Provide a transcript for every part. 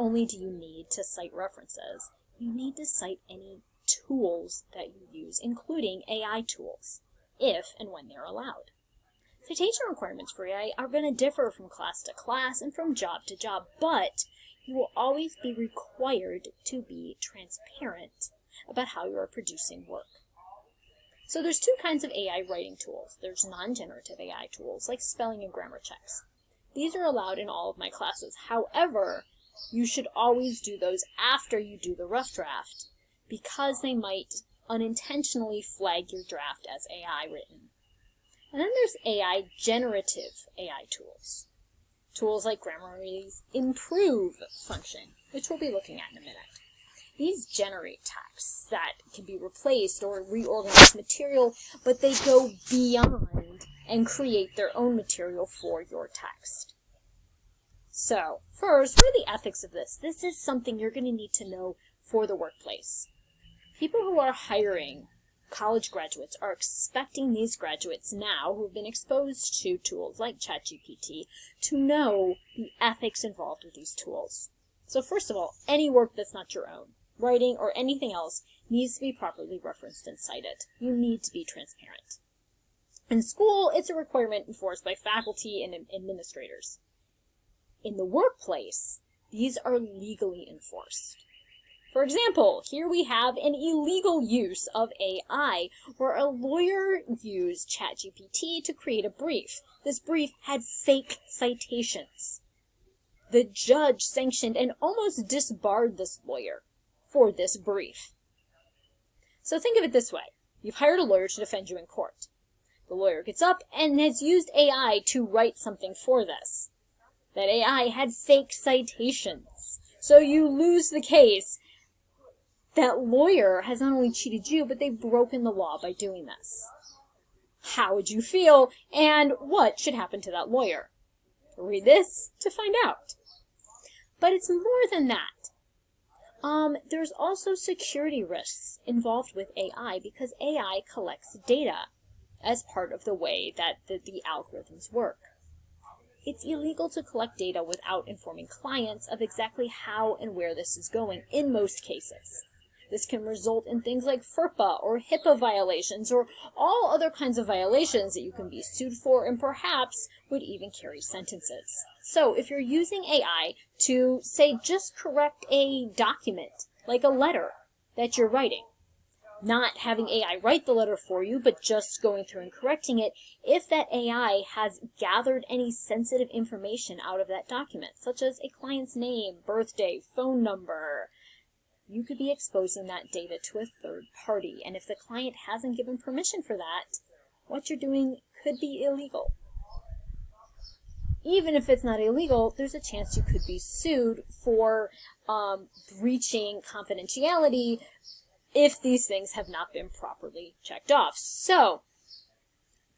only do you need to cite references, you need to cite any tools that you use, including AI tools, if and when they're allowed. Citation requirements for AI are going to differ from class to class and from job to job, but you will always be required to be transparent about how you are producing work. So there's two kinds of AI writing tools. There's non-generative AI tools, like spelling and grammar checks. These are allowed in all of my classes. However, you should always do those after you do the rough draft, because they might unintentionally flag your draft as AI written. And then there's AI generative AI tools. Tools like Grammarly's improve function, which we'll be looking at in a minute. These generate texts that can be replaced or reorganized material, but they go beyond and create their own material for your text. So, first, what are the ethics of this? This is something you're going to need to know for the workplace. People who are hiring college graduates are expecting these graduates now, who have been exposed to tools like ChatGPT, to know the ethics involved with these tools. So first of all, any work that's not your own, writing or anything else, needs to be properly referenced and cited. You need to be transparent. In school, it's a requirement enforced by faculty and administrators. In the workplace, these are legally enforced. For example, here we have an illegal use of AI, where a lawyer used ChatGPT to create a brief. This brief had fake citations. The judge sanctioned and almost disbarred this lawyer for this brief. So think of it this way. You've hired a lawyer to defend you in court. The lawyer gets up and has used AI to write something for this. That AI had fake citations. So you lose the case. That lawyer has not only cheated you, but they've broken the law by doing this. How would you feel, and what should happen to that lawyer? Read this to find out. But it's more than that. There's also security risks involved with AI, because AI collects data as part of the way that the algorithms work. It's illegal to collect data without informing clients of exactly how and where this is going in most cases. This can result in things like FERPA or HIPAA violations or all other kinds of violations that you can be sued for and perhaps would even carry sentences. So if you're using AI to, say, just correct a document, like a letter that you're writing, not having AI write the letter for you, but just going through and correcting it, if that AI has gathered any sensitive information out of that document, such as a client's name, birthday, phone number, you could be exposing that data to a third party. And if the client hasn't given permission for that, what you're doing could be illegal. Even if it's not illegal, there's a chance you could be sued for breaching confidentiality if these things have not been properly checked off. So,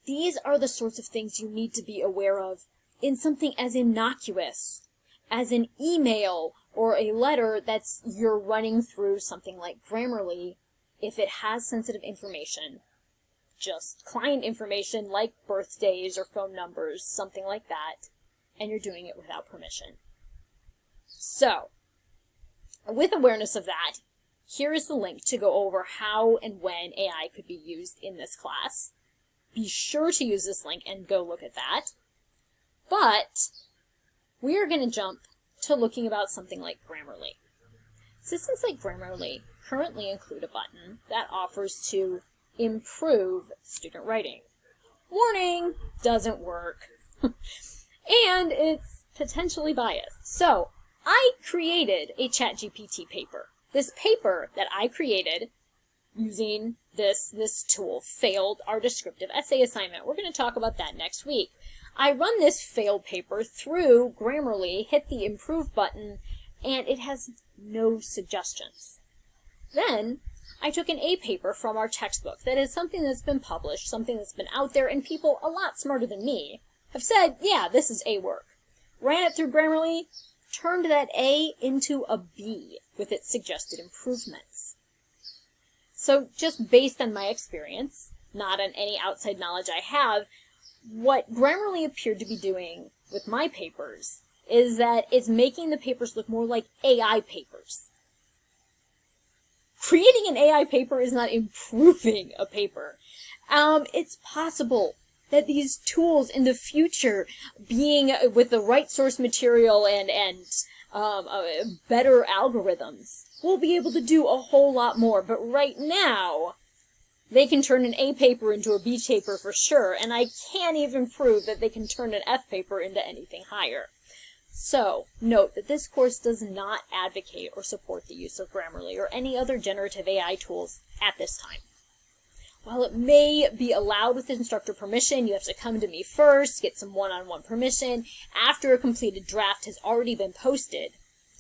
these are the sorts of things you need to be aware of in something as innocuous as an email or a letter that's you're running through something like Grammarly. If it has sensitive information, just client information like birthdays or phone numbers, something like that, and you're doing it without permission. So, with awareness of that, here is the link to go over how and when AI could be used in this class. Be sure to use this link and go look at that. But we are going to jump to looking about something like Grammarly. Systems like Grammarly currently include a button that offers to improve student writing. Warning, doesn't work. And it's potentially biased. So, I created a ChatGPT paper. This paper that I created using this tool failed our descriptive essay assignment. We're going to talk about that next week. I run this failed paper through Grammarly, hit the improve button, and it has no suggestions. Then, I took an A paper from our textbook that is something that's been published, something that's been out there, and people a lot smarter than me have said, yeah, this is A work. Ran it through Grammarly, turned that A into a B with its suggested improvements. So just based on my experience, not on any outside knowledge I have, what Grammarly appeared to be doing with my papers is that it's making the papers look more like AI papers. Creating an AI paper is not improving a paper. It's possible that these tools in the future, being with the right source material and better algorithms, will be able to do a whole lot more. But right now, they can turn an A paper into a B paper for sure, and I can't even prove that they can turn an F paper into anything higher. So, note that this course does not advocate or support the use of Grammarly or any other generative AI tools at this time. While it may be allowed with instructor permission, you have to come to me first, get some one-on-one permission. After a completed draft has already been posted,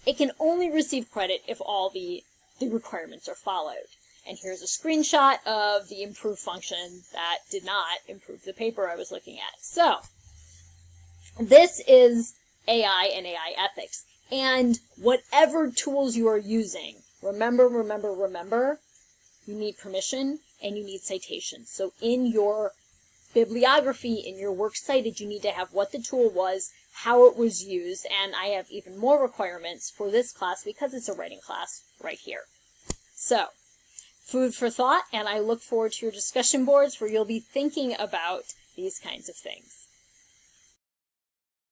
it can only receive credit if all the requirements are followed. And here's a screenshot of the improve function that did not improve the paper I was looking at. So, this is AI and AI ethics. And whatever tools you are using, remember, you need permission and you need citations. So in your bibliography, in your works cited, you need to have what the tool was, how it was used, and I have even more requirements for this class because it's a writing class right here. So, food for thought, and I look forward to your discussion boards where you'll be thinking about these kinds of things.